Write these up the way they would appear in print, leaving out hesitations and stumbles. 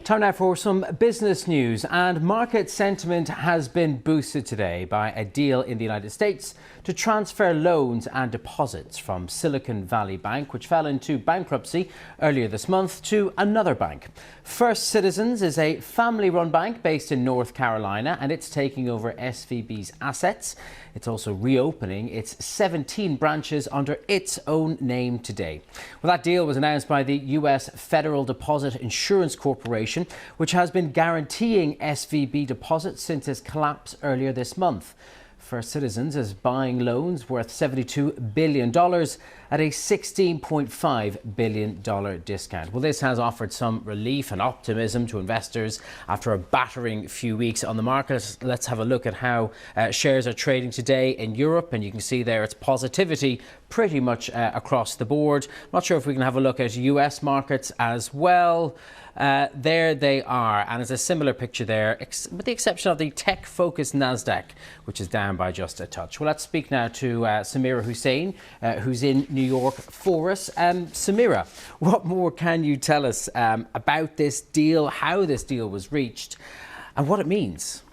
Time now for some business news, and market sentiment has been boosted today by a deal in the United States to transfer loans and deposits from Silicon Valley Bank, which fell into bankruptcy earlier this month, to another bank. First Citizens is a family-run bank based in North Carolina, and it's taking over SVB's assets. It's also reopening its 17 branches under its own name today. Well, that deal was announced by the US Federal Deposit Insurance Corporation, which has been guaranteeing SVB deposits since its collapse earlier this month. First Citizens is buying loans worth $72 billion at a $16.5 billion discount. Well, this has offered some relief and optimism to investors after a battering few weeks on the market. Let's have a look at how shares are trading today in Europe, and you can see there it's positivity pretty much across the board. Not sure if we can have a look at US markets as well. There they are, and it's a similar picture there, with the exception of the tech-focused Nasdaq, which is down by just a touch. Well, let's speak now to Samira Hussain, who's in New York for us. Samira, what more can you tell us about this deal, how this deal was reached, and what it means?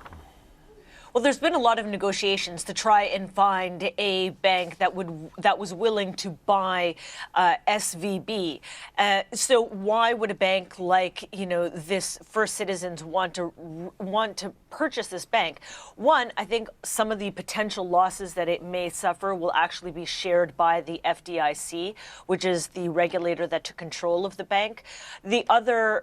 Well, there's been a lot of negotiations to try and find a bank that was willing to buy SVB. So why would a bank like, this First Citizens want to purchase this bank? One, I think some of the potential losses that it may suffer will actually be shared by the FDIC, which is the regulator that took control of the bank. The other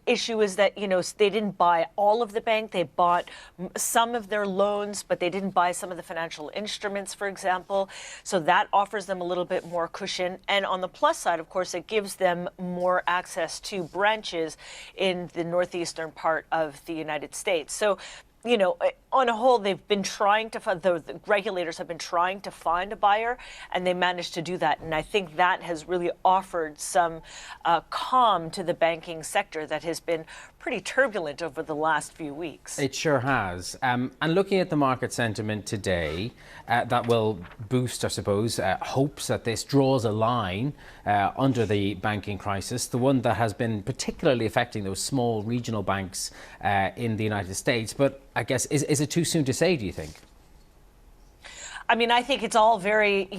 issue is that, they didn't buy all of the bank. They bought some of their loans, but they didn't buy some of the financial instruments, for example. So that offers them a little bit more cushion. And on the plus side, of course, it gives them more access to branches in the northeastern part of the United States. So, on a whole, they've been trying to find, the regulators have been trying to find a buyer, and they managed to do that. And I think that has really offered some calm to the banking sector that has been pretty turbulent over the last few weeks. It sure has. And looking at the market sentiment today, that will boost, I suppose, hopes that this draws a line under the banking crisis, the one that has been particularly affecting those small regional banks in the United States. But I guess, is it too soon to say, do you think? I mean, I think it's all very,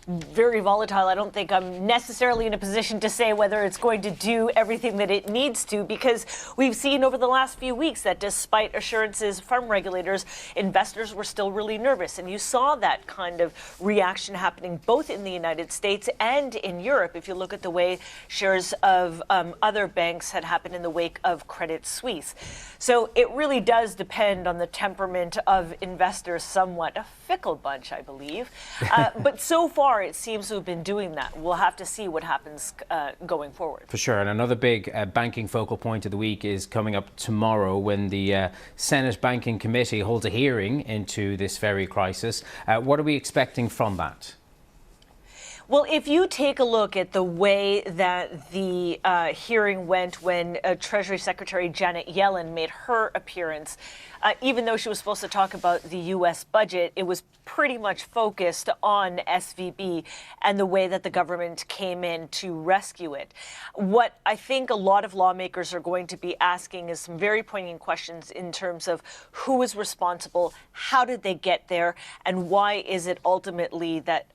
very volatile. I don't think I'm necessarily in a position to say whether it's going to do everything that it needs to, because we've seen over the last few weeks that despite assurances from regulators, investors were still really nervous. And you saw that kind of reaction happening both in the United States and in Europe. If you look at the way shares of other banks had happened in the wake of Credit Suisse. So it really does depend on the temperament of investors, somewhat a fickle bunch, I believe. But so far, it seems to have been doing that. We'll have to see what happens going forward. For sure. And another big banking focal point of the week is coming up tomorrow, when the Senate Banking Committee holds a hearing into this very crisis. What are we expecting from that? Well, if you take a look at the way that the hearing went when Treasury Secretary Janet Yellen made her appearance, even though she was supposed to talk about the U.S. budget, it was pretty much focused on SVB and the way that the government came in to rescue it. What I think a lot of lawmakers are going to be asking is some very poignant questions in terms of who is responsible, how did they get there, and why is it ultimately that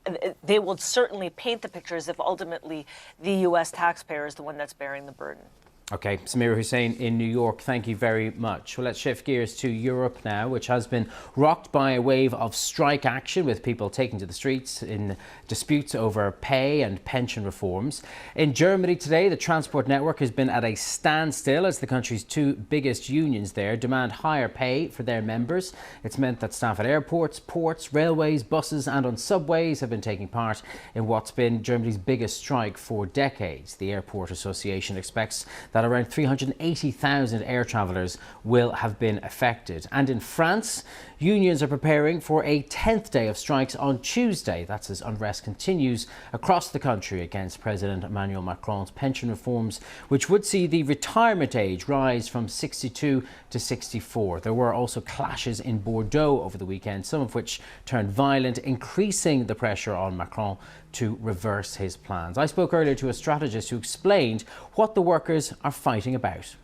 they will certainly paint the picture as if ultimately the U.S. taxpayer is the one that's bearing the burden. OK, Samira Hussain in New York, thank you very much. Well, let's shift gears to Europe now, which has been rocked by a wave of strike action, with people taking to the streets in disputes over pay and pension reforms. In Germany today, the transport network has been at a standstill as the country's two biggest unions there demand higher pay for their members. It's meant that staff at airports, ports, railways, buses and on subways have been taking part in what's been Germany's biggest strike for decades. The Airport Association expects that around 380,000 air travellers will have been affected. And in France, unions are preparing for a 10th day of strikes on Tuesday. That's as unrest continues across the country against President Emmanuel Macron's pension reforms, which would see the retirement age rise from 62 to 64. There were also clashes in Bordeaux over the weekend, some of which turned violent, increasing the pressure on Macron to reverse his plans. I spoke earlier to a strategist who explained what the workers are fighting about.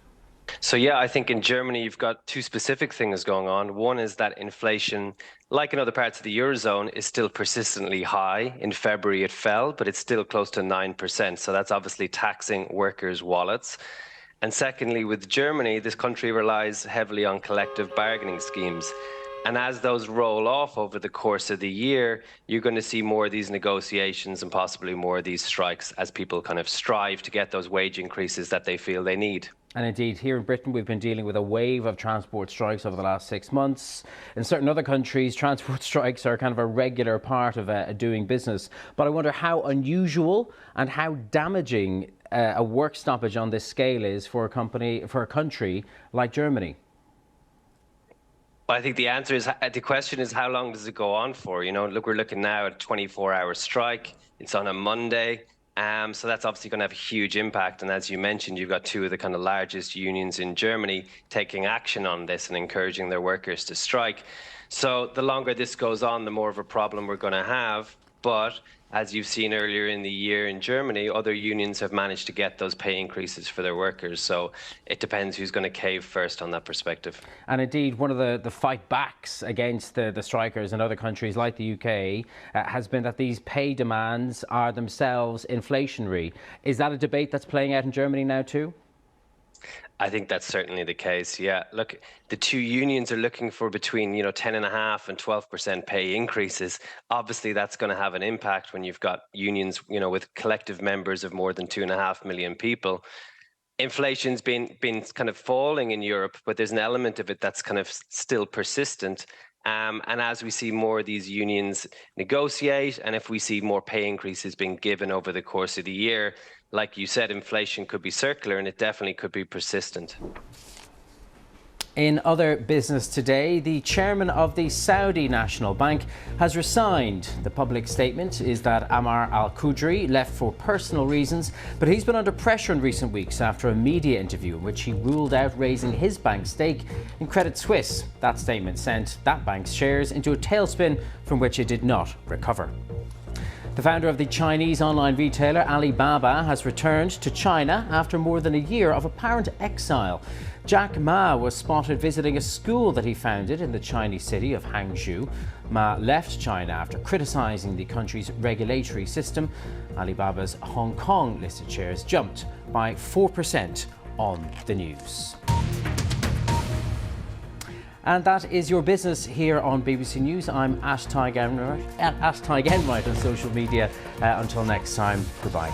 So yeah, I think in Germany you've got two specific things going on. One is that inflation, like in other parts of the Eurozone, is still persistently high. In February it fell, but it's still close to 9%. So that's obviously taxing workers' wallets. And secondly, with Germany, this country relies heavily on collective bargaining schemes. And as those roll off over the course of the year, you're going to see more of these negotiations and possibly more of these strikes as people kind of strive to get those wage increases that they feel they need. And indeed, here in Britain, we've been dealing with a wave of transport strikes over the last 6 months. In certain other countries, transport strikes are kind of a regular part of doing business. But I wonder how unusual and how damaging a work stoppage on this scale is for a country like Germany. Well, I think the answer is, the question is, how long does it go on for? You know, look, we're looking now at a 24-hour strike. It's on a Monday. So that's obviously going to have a huge impact. And as you mentioned, you've got two of the kind of largest unions in Germany taking action on this and encouraging their workers to strike. So the longer this goes on, the more of a problem we're going to have. But as you've seen earlier in the year in Germany, other unions have managed to get those pay increases for their workers. So it depends who's going to cave first on that perspective. And indeed, one of the fight backs against the strikers in other countries like the UK has been that these pay demands are themselves inflationary. Is that a debate that's playing out in Germany now too? I think that's certainly the case. Yeah, look, the two unions are looking for between 10.5% and 12% pay increases. Obviously, that's going to have an impact when you've got unions, with collective members of more than 2.5 million people. Inflation's been kind of falling in Europe, but there's an element of it that's kind of still persistent. And as we see more of these unions negotiate, and if we see more pay increases being given over the course of the year, like you said, inflation could be circular and it definitely could be persistent. In other business today, the chairman of the Saudi National Bank has resigned. The public statement is that Ammar al-Qudri left for personal reasons, but he's been under pressure in recent weeks after a media interview in which he ruled out raising his bank's stake in Credit Suisse. That statement sent that bank's shares into a tailspin from which it did not recover. The founder of the Chinese online retailer Alibaba has returned to China after more than a year of apparent exile. Jack Ma was spotted visiting a school that he founded in the Chinese city of Hangzhou. Ma left China after criticizing the country's regulatory system. Alibaba's Hong Kong listed shares jumped by 4% on the news. And that is your business here on BBC News. I'm Tadhg Enright on social media. Until next time, goodbye.